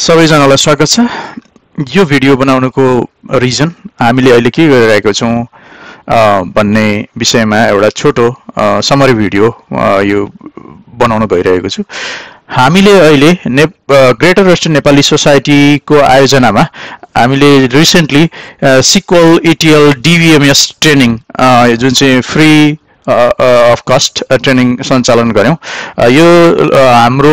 सबैजनालाई स्वागत छ। यो भिडियो बनाउनुको रिजन हामीले अहिले के गरिरहेको छौं भन्ने विषयमा एउटा छोटो समरी भिडियो यो बनाउन गइरहेको छु। हामीले अहिले ग्रेटर वेस्टर्न नेपाली सोसाइटीको आयोजनामा हामीले recently SQL ETL DVMS training जुन चाहिँ फ्री अफ कस्ट ट्रेनिङ सञ्चालन गर्यौं। यो हाम्रो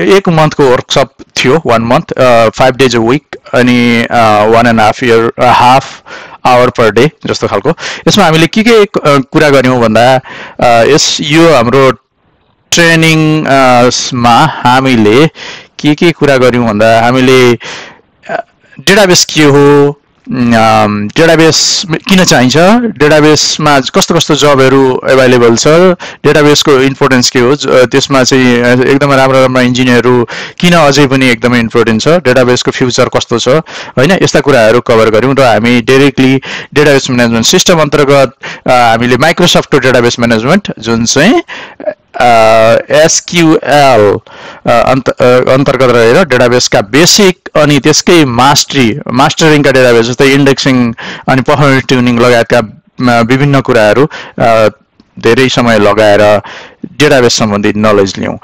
1 मन्थको वर्कसप थियो, 1 मन्थ 5 days a week अनि 1.5 hour per day जस्तो खालको। यसमा हामीले के कुरा गर्यौं भन्दा यो हाम्रो ट्रेनिङ मा हामीले के कुरा गर्यौं भन्दा हामीले डेटाबेस के हो, डेटाबेस किन चाहिन्छ, डेटाबेसमा कस्तो जबहरु अवेलेबल छ, डेटाबेसको इम्पोर्टेन्स के हो, त्यसमा चाहिँ एकदमै राम्रो इन्जिनियरहरु किन अझै पनि एकदमै इम्पोर्टेन्ट छ, डेटाबेसको फ्युचर कस्तो छ हैन, यस्ता कुराहरु कभर गर्यौं। र हामी डाइरेक्टली डेटाबेस म्यानेजमेन्ट सिस्टम अन्तर्गत हामीले माइक्रोसफ्टको डेटाबेस म्यानेजमेन्ट जुन चाहिँ SQL अन्तर्गत रहेर डेटाबेसका बेसिक अनि त्यसकै मास्टरिङका डेटाबेस जस्तै इन्डेक्सिङ अनि पर्फर्मेन्स ट्युनिङ लगायतका विभिन्न कुराहरु धेरै समय लगाएर डेटाबेस सम्बन्धी नलेज लियौं।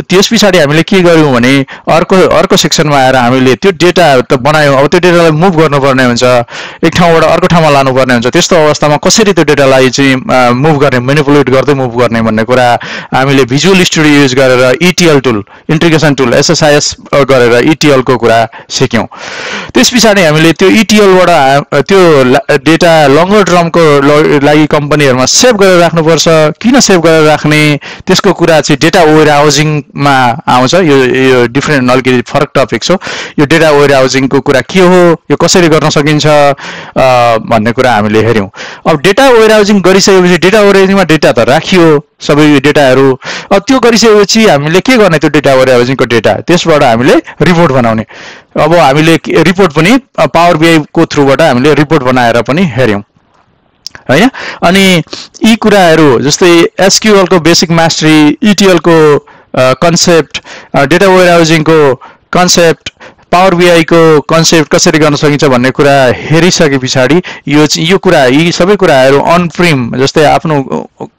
त्यसपछि हामीले के गर्यौं भने अर्को सेक्सनमा आएर हामीले त्यो डेटा त बनायौं, अब त्यो डेटालाई मुभ गर्नुपर्ने हुन्छ, एक ठाउँबाट अर्को ठाउँमा लानुपर्ने हुन्छ। त्यस्तो अवस्थामा कसरी त्यो डेटालाई चाहिँ मुभ गर्ने, म्यानिपुलेट गर्दै मुभ गर्ने भन्ने कुरा हामीले भिजुअल स्टुडियो युज गरेर ETL tool, integration tool SSIS गरेर ETL को कुरा सिक्यौं। त्यसपछि हामीले त्यो ETL बाट त्यो डेटा लङ्गर टर्मको लागि कम्पनीहरुमा सेभ गरेर राख्नुपर्छ। किन सेभ गरेर राख्ने, त्यसको कुरा चाहिँ डेटा वेयर हाउसिङमा आउँछ। यो डिफरेन्ट अलिकति फरक टपिक छ। यो डेटा वेयर हाउसिङको कुरा के हो, यो कसरी गर्न सकिन्छ भन्ने कुरा हामीले हेर्यौं। अब डेटा वेयर हाउसिङ गरिसकेपछि डेटा वेयर हाउसिङमा डेटा त राखियो सबै डेटाहरु, अब त्यो गरिसकेपछि हामीले के गर्ने, त्यो डेटा वेयर हाउसिङको डेटा त्यसबाट हामीले रिपोर्ट बनाउने। अब हामीले रिपोर्ट पनि पावर BI को थ्रुबाट हामीले रिपोर्ट बनाएर पनि हेर्यौं हैन। अनि यी कुराहरु जस्तै SQL को बेसिक मास्टरी, ETL को कन्सेप्ट, डेटा वेयर हाउसिङ को कन्सेप्ट, पावर BI को कन्सेप्ट कसरी गर्न सकिन्छ भन्ने कुरा हेरिसके पछाडी यी सबै कुराहरु अन प्रिम जस्तै आफ्नो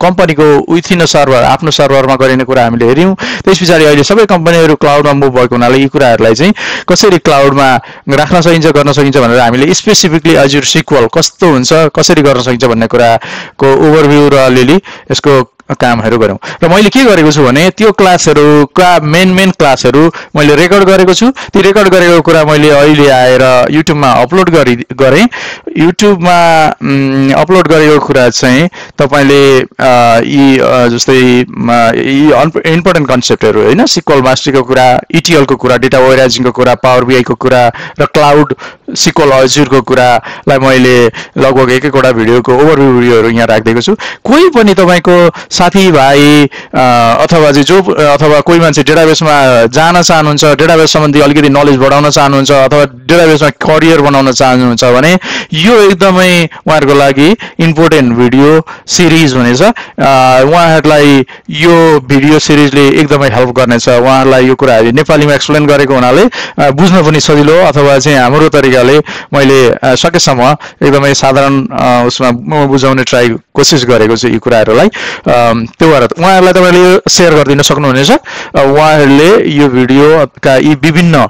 कम्पनीको विथिन सर्भर, आफ्नो सर्भरमा गरिने कुरा हामीले हेर्यौं। त्यसपछि अहिले सबै कम्पनीहरु क्लाउडमा मुभ भएको हुनाले यी कुराहरुलाई चाहिँ कसरी क्लाउडमा राख्न सकिन्छ, गर्न सकिन्छ भनेर हामीले स्पेसिफिकली Azure SQL कस्तो हुन्छ, कसरी गर्न सकिन्छ भन्ने कुराको ओभरभ्यू र अलिअलि यसको कामहरु गर्यौं। र मैले के गरेको छु भने त्यो क्लासहरुका मेन क्लासहरु मैले रेकर्ड गरेको छु। ती रेकर्ड गरेको कुरा मैले अहिले आएर युट्युबमा अपलोड गरे। युट्युबमा अपलोड गरेको कुरा चाहिँ तपाईले यी जस्तै यी इम्पोर्टेन्ट कन्सेप्टहरु हैन, SQL मास्टरीको कुरा, ETL को कुरा, डेटा वेयर हाउसिङको कुरा, पावर BI को कुरा र क्लाउड SQL Azure को कुरालाई मैले लगभग एक-एकवटा भिडियोको ओभरभ्यू भिडियोहरु यहाँ राख्दिएको छु। कोही पनि तपाईको साथीभाइ अथवा कोही मान्छे डेटाबेसमा जान चाहनुहुन्छ, डेटाबेस सम्बन्धी अलिकति नलेज बढाउन चाहनुहुन्छ अथवा डेटाबेसमा करियर बनाउन चाहनुहुन्छ भने यो एकदमै उहाँहरुको लागि इम्पोर्टेन्ट भिडियो सिरिज हुनेछ। उहाँहरुलाई यो भिडियो सिरिजले एकदमै हेल्प गर्नेछ। उहाँहरुलाई यो कुराहरु नेपालीमा एक्सप्लेन गरेको हुनाले बुझ्न पनि सजिलो, अथवा चाहिँ हाम्रो तरिकाले मैले सकेसम्म एकदमै साधारण उसमा बुझाउने कोशिश गरेको छु यी कुराहरुलाई। त्यो भएर उहाँहरुलाई तपाईले शेयर गरिदिन सक्नुहुनेछ। उहाँहरुले यो भिडियोका यी विभिन्न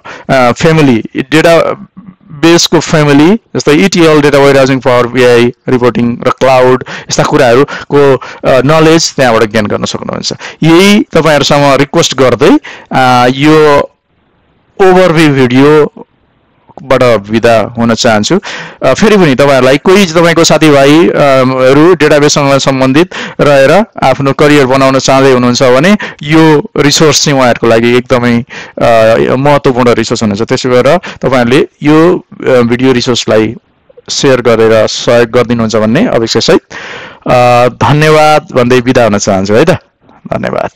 फ्यामिली डेटा बेसको फ्यामिली जस्तै ETL, data warehousing, power BI, reporting र क्लाउड यस्ता कुराहरुको नलेज त्यहाँबाट गेन गर्न सक्नुहुन्छ। यही तपाईहरुसँग रिक्वेस्ट गर्दै यो ओभरभ्यू भिडियो बाट बिदा हुन चाहन्छु। फेरि पनि तपाईहरुलाई कोही तपाईको साथीभाइहरु डेटाबेससँग सम्बन्धित रहेर आफ्नो करियर बनाउन चाहदै हुनुहुन्छ भने यो रिसोर्स चाहिँ उहाँहरुको लागि एकदमै महत्त्वपूर्ण रिसोर्स हुनेछ। त्यसै भएर तपाईहरुले यो भिडियो रिसोर्सलाई शेयर गरेर सहयोग गरिदिनुहुन्छ भन्ने अपेक्षासहित धन्यवाद भन्दै बिदा हुन चाहन्छु है त। धन्यवाद।